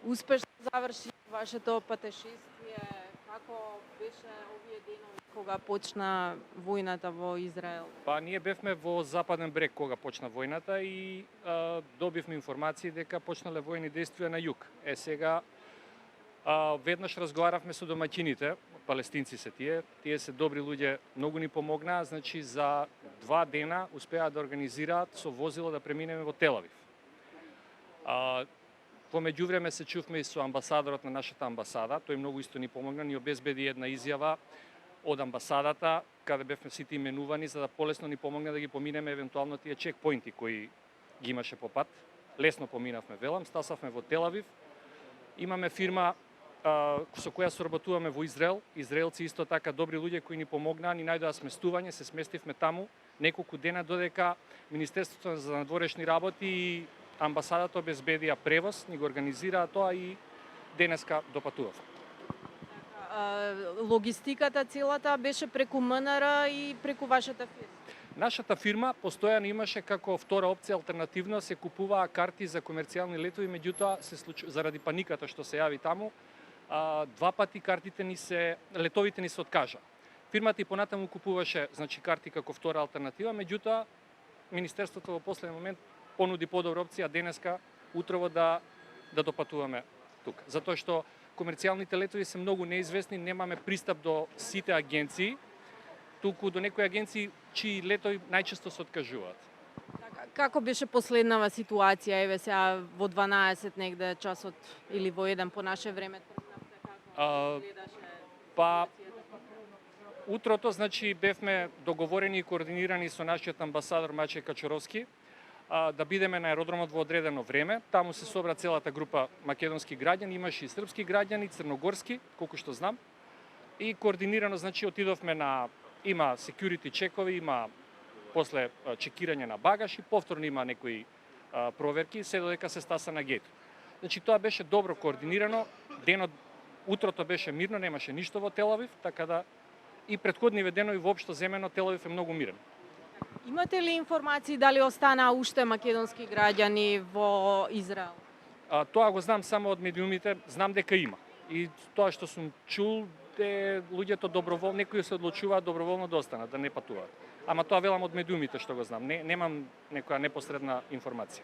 успешно заврши вашето патешествие? Како беше овие денови кога почна војната во Израел? Па ние бевме во Западен брег кога почна војната и добивме информации дека почнале војни действија на југ. Сега веднаш разговаравме со домаќините, палестинци се тие се добри луѓе, многу ни помогнаа, значи за 2 дена успеа да организираат со возило да преминеме во Тел Авив. Во меѓувреме се чувме и со амбасадорот на нашата амбасада, тој многу исто ни помогна, ни обезбеди една изјава од амбасадата, каде бевме сите именувани, за да полесно ни помогне да ги поминеме евентуално тие чекпоинти кои ги имаше по пат. Лесно поминавме, велам, стасавме во Тел Авив. Имаме фирма со која соработуваме во Израел. Израелци исто така добри луѓе кои ни помогнаа, ни најдоа сместување, се сместивме таму неколку дена додека Министерството за надворешни работи и амбасадата обезбедија превоз, ни го организираа тоа и денеска допатувавме. Логистиката целата беше преку МНР и преку вашата фирма? Нашата фирма постојано имаше како втора опција алтернативно се купуваа карти за комерцијални летови, меѓутоа заради паниката што се јави таму, 2 пати летовите ни се откажа. Фирмата и понатаму купуваше значи карти како втора алтернатива, меѓутоа Министерството во последен момент понуди подобра опција денеска утрово да допатуваме тука. Затоа што комерцијалните летови се многу неизвестни, немаме пристап до сите агенции, туку до некои агенции чии летови најчесто се откажуваат. Како беше последнава ситуација, еве сега во 12 негде часот или во 1 по наше време, како гледаше? Па утрото значи бевме договорени и координирани со нашиот амбасадор Мачеј Качуровски да бидеме на аеродромот во одредено време. Таму се собра целата група македонски граѓани, имаше и српски граѓани, црногорски, колку што знам. И координирано значи отидовме има security чекови, има после чекирање на багаж и повторно има некои проверки, се додека се стаса на гејт. Значи тоа беше добро координирано, утрото беше мирно, немаше ништо во Тел Авив, така да и претходниве денови воопшто земено Тел Авив е многу мирен. Имате ли информации дали останаа уште македонски граѓани во Израел? Тоа го знам само од медиумите, знам дека има. И тоа што сум чул, луѓето доброволно, некои се одлучуваат доброволно да останат, да не патуваат. Ама тоа велам од медиумите што го знам, немам некоја непосредна информација.